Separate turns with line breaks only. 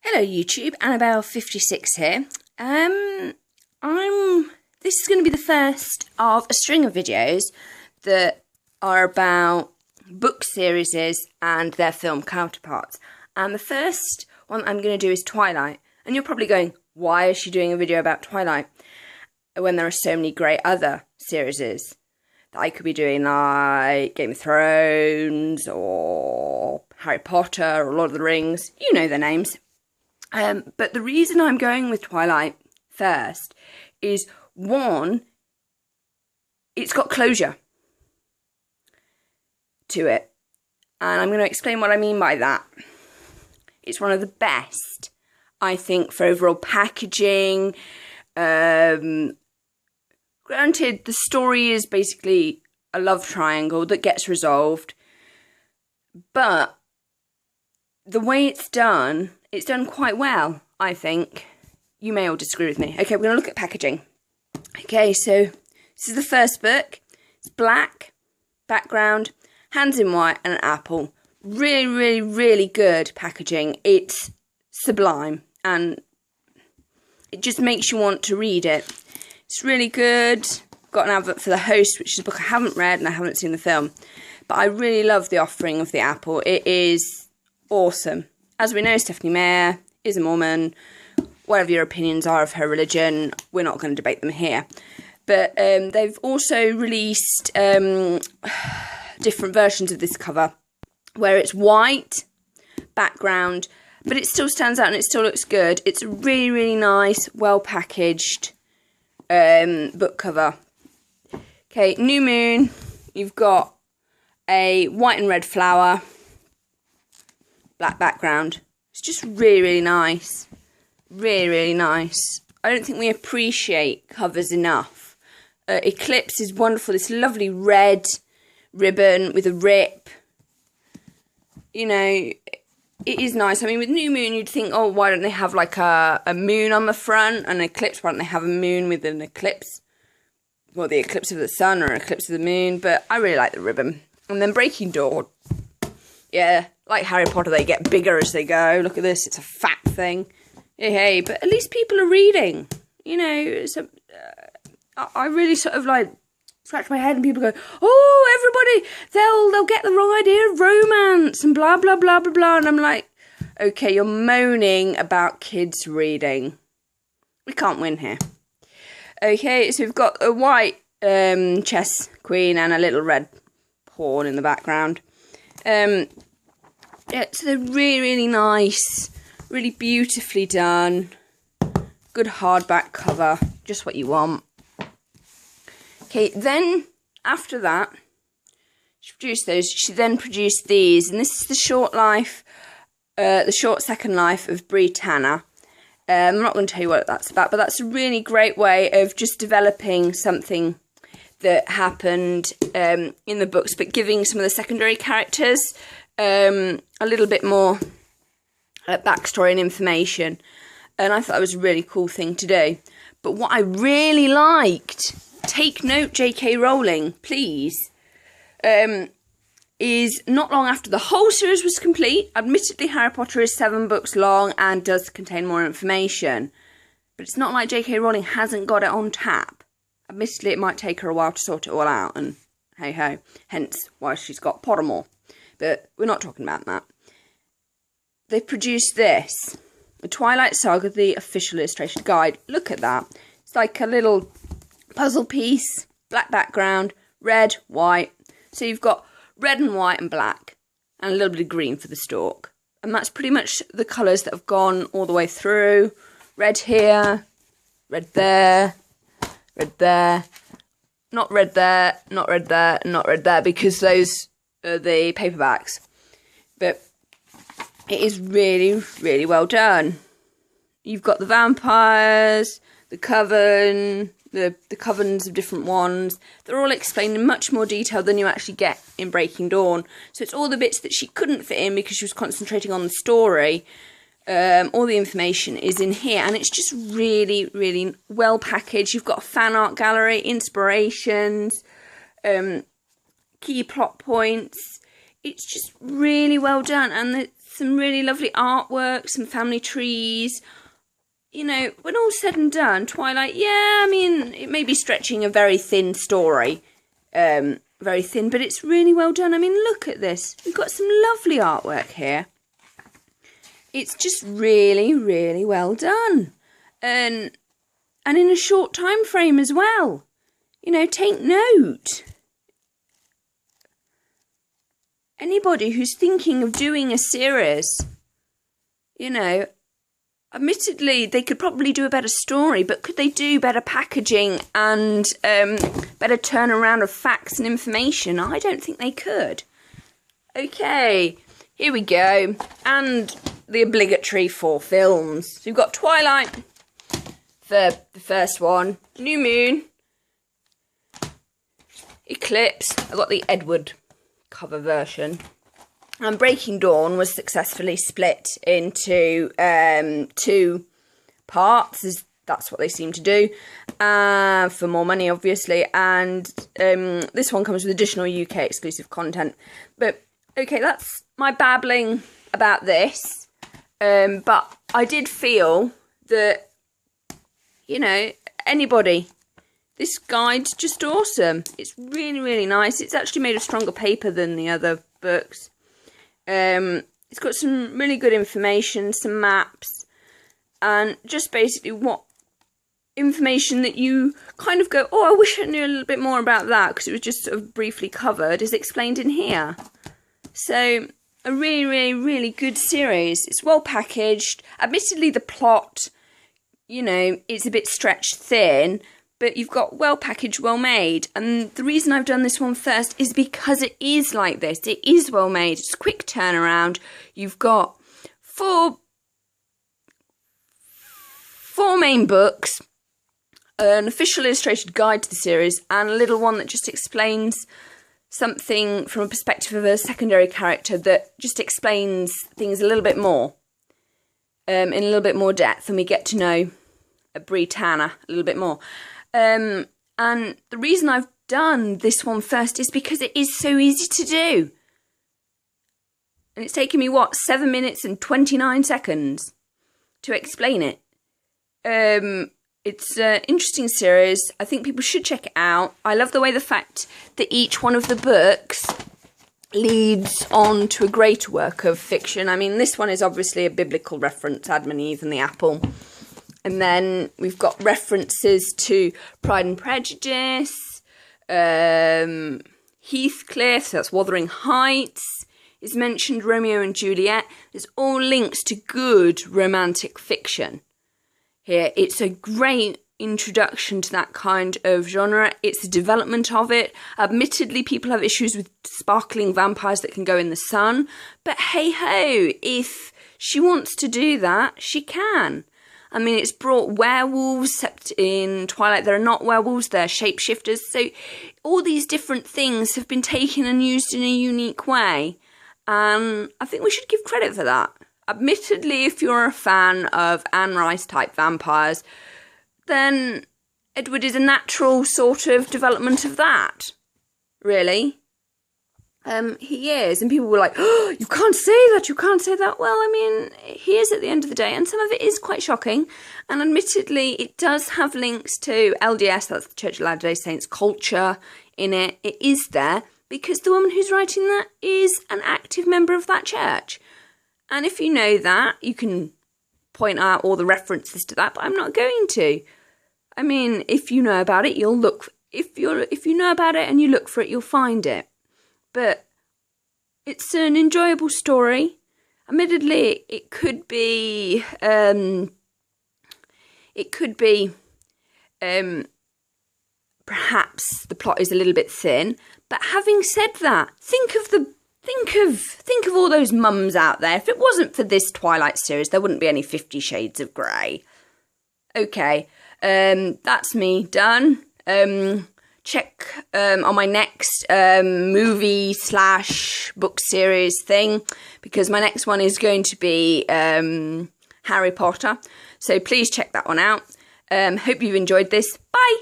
Hello YouTube, Annabelle56 here. This is going to be the first of a string of videos that are about book series and their film counterparts. And the first one I'm going to do is Twilight. And you're probably going, why is she doing a video about Twilight when there are so many great other series that I could be doing, like Game of Thrones or Harry Potter or Lord of the Rings? You know their names. But the reason I'm going with Twilight first is, one, it's got closure to it. And I'm going to explain what I mean by that. It's one of the best, I think, for overall packaging. Granted, the story is basically a love triangle that gets resolved. But the way it's done quite well, I think. You may all disagree with me. Okay, we're going to look at packaging. Okay, so this is the first book. It's black background, hands in white, and an apple. Really, really, really good packaging. It's sublime, and it just makes you want to read it. It's really good. Got an advert for The Host, which is a book I haven't read and I haven't seen the film. But I really love the offering of the apple. It is awesome. As we know, Stephanie Meyer is a Mormon. Whatever your opinions are of her religion, we're not going to debate them here. But they've also released different versions of this cover, where it's white background, but it still stands out and it still looks good. It's a really, really nice, well-packaged book cover. Okay, New Moon. You've got a white and red flower, black background. It's just really, really nice. Really, really nice. I don't think we appreciate covers enough. Eclipse is wonderful. This lovely red ribbon with a rip. You know, it is nice. I mean, with New Moon, you'd think, oh, why don't they have like a moon on the front and an eclipse? Why don't they have a moon with an eclipse? Well, the eclipse of the sun or eclipse of the moon. But I really like the ribbon. And then Breaking Dawn. Yeah, like Harry Potter, they get bigger as they go. Look at this. It's a fat thing. Hey, but at least people are reading. You know, so, I really sort of like scratch my head and people go, oh, everybody, they'll get the wrong idea of romance and blah, blah, blah, blah, blah. And I'm like, okay, you're moaning about kids reading. We can't win here. Okay, so we've got a white chess queen and a little red pawn in the background. Yeah, so they're really, really nice. Really beautifully done. Good hardback cover. Just what you want. Okay, then after that, she produced those. She then produced these. And this is the short second life of Bree Tanner. I'm not going to tell you what that's about, but that's a really great way of just developing something that happened in the books, but giving some of the secondary characters a little bit more backstory and information. And I thought that was a really cool thing to do. But what I really liked, take note J.K. Rowling, please, is not long after the whole series was complete. Admittedly, Harry Potter is 7 books long and does contain more information. But it's not like J.K. Rowling hasn't got it on tap. Admittedly, it might take her a while to sort it all out, and hey-ho, hence why she's got Pottermore. But we're not talking about that. They've produced this, the Twilight Saga, the official illustrated guide. Look at that. It's like a little puzzle piece, black background, red, white. So you've got red and white and black, and a little bit of green for the stalk. And that's pretty much the colours that have gone all the way through. Red here, red there, red there, not red there, not red there, not red there, because those are the paperbacks. But it is really, really well done. You've got the vampires, the coven, the covens of different ones. They're all explained in much more detail than you actually get in Breaking Dawn. So it's all the bits that she couldn't fit in because she was concentrating on the story. All the information is in here, and it's just really, really well packaged. You've got a fan art gallery, inspirations, key plot points. It's just really well done, and the some really lovely artwork, some family trees. You know, when all's said and done, Twilight, yeah, I mean, it may be stretching a very thin story, very thin, but it's really well done. I mean, look at this. We've got some lovely artwork here. It's just really, really well done. And in a short time frame as well. You know, take note. Anybody who's thinking of doing a series, you know, admittedly, they could probably do a better story, but could they do better packaging and better turnaround of facts and information? I don't think they could. Okay, here we go. And the obligatory 4 films. So we've got Twilight for the first one, New Moon, Eclipse. I've got the Edward cover version. And Breaking Dawn was successfully split into 2 parts, as that's what they seem to do, for more money, obviously. And this one comes with additional UK exclusive content. But, okay, that's my babbling about this. But I did feel that, you know, anybody, this guide's just awesome. It's really, really nice. It's actually made of stronger paper than the other books. It's got some really good information, some maps, and just basically what information that you kind of go, oh, I wish I knew a little bit more about that, because it was just sort of briefly covered, is explained in here. So, a really, really, really good series. It's well packaged. Admittedly, the plot, you know, it's a bit stretched thin, but you've got well packaged, well made. And the reason I've done this one first is because it is like this. It is well made. It's a quick turnaround. You've got four main books, an official illustrated guide to the series, and a little one that just explains something from a perspective of a secondary character that just explains things a little bit more, in a little bit more depth, and we get to know Britannia a little bit more. And the reason I've done this one first is because it is so easy to do. And it's taken me, 7 minutes and 29 seconds to explain it. It's an interesting series. I think people should check it out. I love the fact that each one of the books leads on to a greater work of fiction. I mean, this one is obviously a biblical reference, Adam and Eve and the apple. And then we've got references to Pride and Prejudice, Heathcliff, so that's Wuthering Heights, is mentioned, Romeo and Juliet. There's all links to good romantic fiction here. It's a great introduction to that kind of genre. It's the development of it. Admittedly, people have issues with sparkling vampires that can go in the sun. But hey-ho, if she wants to do that, she can. I mean, it's brought werewolves, except in Twilight there are not werewolves, they're shapeshifters. So all these different things have been taken and used in a unique way. And I think we should give credit for that. Admittedly, if you're a fan of Anne Rice type vampires, then Edward is a natural sort of development of that, really. He is, and people were like, oh, you can't say that, you can't say that. Well, I mean, he is at the end of the day, and some of it is quite shocking, and admittedly, it does have links to LDS, that's the Church of Latter-day Saints culture in it. It is there, because the woman who's writing that is an active member of that church. And if you know that, you can point out all the references to that, but I'm not going to. I mean, if you know about it, you'll look, if you know about it and you look for it, you'll find it. But it's an enjoyable story. Admittedly, it could be perhaps the plot is a little bit thin. But having said that, think of all those mums out there. If it wasn't for this Twilight series, there wouldn't be any 50 Shades of Grey. Okay, that's me done. Check on my next movie/book series thing, because my next one is going to be Harry Potter. So please check that one out. Hope you've enjoyed this. Bye!